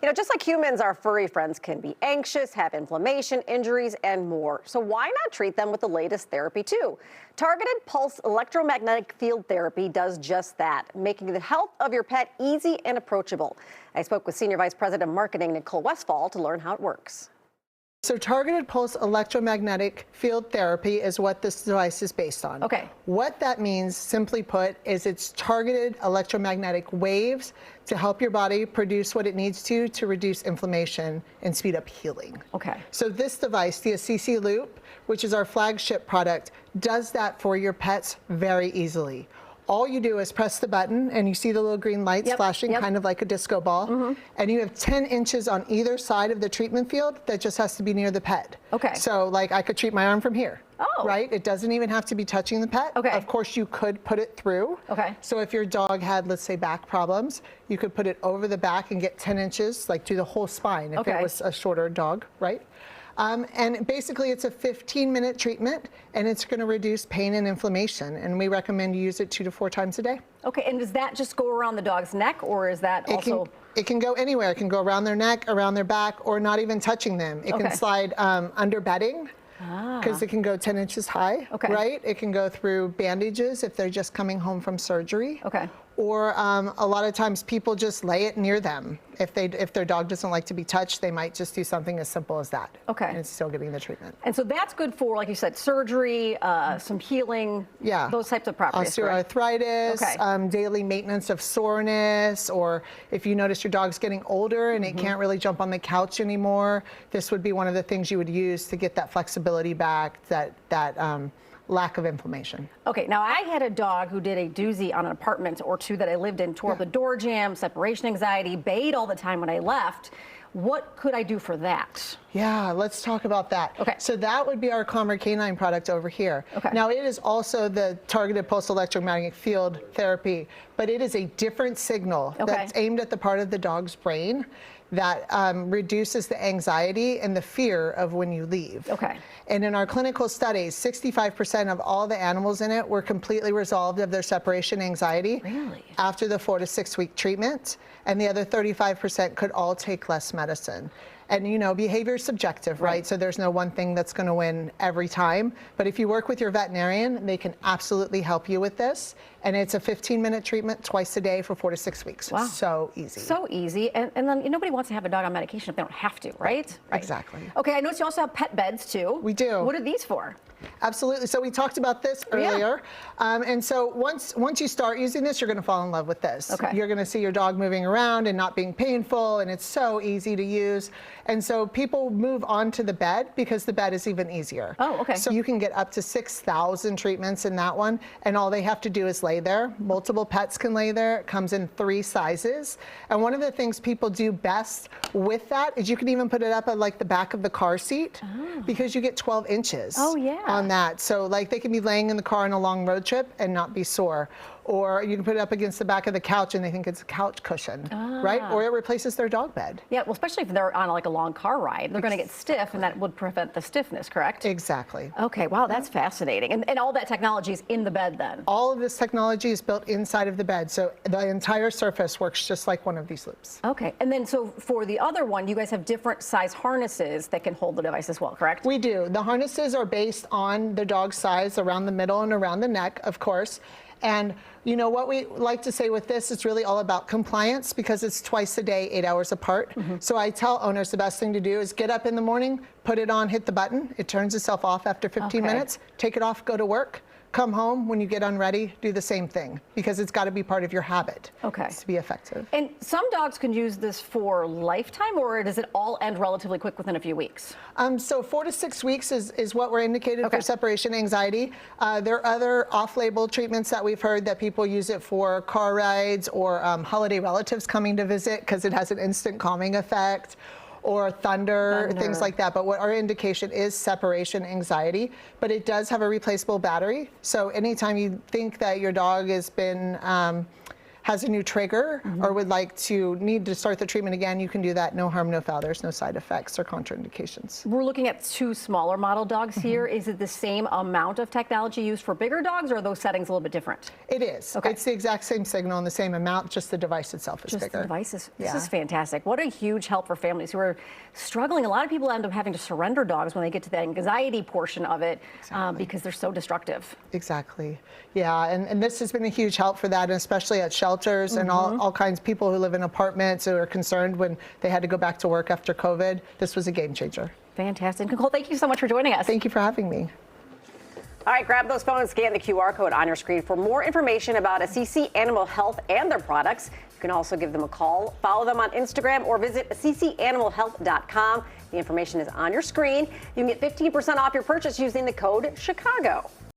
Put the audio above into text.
Just like humans, our furry friends can be anxious, have inflammation, injuries, and more. So why not treat them with the latest therapy too? Targeted pulse electromagnetic field therapy does just that, making the health of your pet easy and approachable. I spoke with Senior Vice President of Marketing Nicole Westfall to learn how it works. So targeted pulse electromagnetic field therapy is what this device is based on. Okay. What that means, simply put, is it's targeted electromagnetic waves to help your body produce what it needs to reduce inflammation and speed up healing. Okay. So this device, the Assisi Loop, which is our flagship product, does that for your pets very easily. All you do is press the button and you see the little green lights flashing, kind of like a disco ball. And you have 10 inches on either side of the treatment field that just has to be near the pet. Okay. So like I could treat my arm from here. Oh. Right? It doesn't even have to be touching the pet. Okay. Of course, you could put it through. Okay. So if your dog had, let's say, back problems, you could put it over the back and get 10 inches, like through the whole spine if it was a shorter dog, right? And basically it's a 15-minute treatment and it's going to reduce pain and inflammation, and we recommend you use it 2 to 4 times a day. Okay, and does that just go around the dog's neck, or is that also? It can go anywhere. It can go around their neck, around their back, or not even touching them. It can slide under bedding, because it can go 10 inches high, right? It can go through bandages if they're just coming home from surgery. Okay. Or a lot of times people just lay it near them. If their dog doesn't like to be touched, they might just do something as simple as that. Okay. And it's still getting the treatment. And so that's good for, like you said, surgery, some healing, those types of properties. Osteoarthritis, daily maintenance of soreness, or if you notice your dog's getting older and it can't really jump on the couch anymore, this would be one of the things you would use to get that flexibility back, that lack of inflammation. Okay, now I had a dog who did a doozy on an apartment or two that I lived in, tore up the door jamb, separation anxiety, bayed all the time when I left. What could I do for that? Yeah, let's talk about that. Okay. So that would be our Calmer Canine product over here. Okay. Now it is also the targeted pulse electromagnetic field therapy, but it is a different signal that's aimed at the part of the dog's brain that reduces the anxiety and the fear of when you leave. Okay. And in our clinical studies, 65% of all the animals in it were completely resolved of their separation anxiety after the 4 to 6 week treatment, and the other 35% could all take less medicine. And behavior is subjective, right? So there's no one thing that's going to win every time. But if you work with your veterinarian, they can absolutely help you with this. And it's a 15-minute treatment twice a day for 4 to 6 weeks. Wow. So easy. So easy. And then nobody wants to have a dog on medication if they don't have to, right? Exactly. Okay, I noticed you also have pet beds too. We do. What are these for? Absolutely. So we talked about this earlier. And so once you start using this, you're going to fall in love with this. Okay. You're going to see your dog moving around and not being painful, and it's so easy to use. And so people move on to the bed because the bed is even easier. Oh, okay. So you can get up to 6,000 treatments in that one, and all they have to do is lay there. Multiple pets can lay there. It comes in 3 sizes. And one of the things people do best with that is you can even put it up at like the back of the car seat because you get 12 inches. Oh, yeah. On that. So like they can be laying in the car on a long road trip and not be sore. Or you can put it up against the back of the couch and they think it's a couch cushion, right? Or it replaces their dog bed. Yeah, well, especially if they're on like a long car ride, they're going to get stiff, and that would prevent the stiffness, correct? Exactly. Okay, wow, that's fascinating. And all that technology is in the bed then? All of this technology is built inside of the bed, so the entire surface works just like one of these loops. Okay, and then so for the other one, you guys have different size harnesses that can hold the device as well, correct? We do. The harnesses are based on the dog's size around the middle and around the neck, of course. And what we like to say with this, it's really all about compliance because it's twice a day, 8 hours apart. So I tell owners the best thing to do is get up in the morning, put it on, hit the button. It turns itself off after 15 minutes. Take it off, go to work. Come home, when you get unready, do the same thing because it's got to be part of your habit to be effective. And some dogs can use this for lifetime, or does it all end relatively quick within a few weeks? So 4 to 6 weeks is what we're indicated for separation anxiety. There are other off-label treatments that we've heard that people use it for car rides or holiday relatives coming to visit because it has an instant calming effect. Or thunder, things like that. But what our indication is separation anxiety, but it does have a replaceable battery. So anytime you think that your dog has been has a new trigger or would like to need to start the treatment again, you can do that. No harm, no foul. There's no side effects or contraindications. We're looking at 2 smaller model dogs here. Is it the same amount of technology used for bigger dogs, or are those settings a little bit different? It is. Okay. It's the exact same signal and the same amount, just the device itself is Just bigger. the devices. This Yeah. is fantastic. What a huge help for families who are struggling. A lot of people end up having to surrender dogs when they get to the anxiety portion of it because they're so destructive. Exactly. Yeah, and this has been a huge help for that, and especially at shelters and all kinds of people who live in apartments who are concerned when they had to go back to work after COVID. This was a game changer. Fantastic. Nicole, thank you so much for joining us. Thank you for having me. All right, grab those phones, scan the QR code on your screen for more information about Assisi Animal Health and their products. You can also give them a call, follow them on Instagram, or visit AssisiAnimalHealth.com. The information is on your screen. You can get 15% off your purchase using the code Chicago.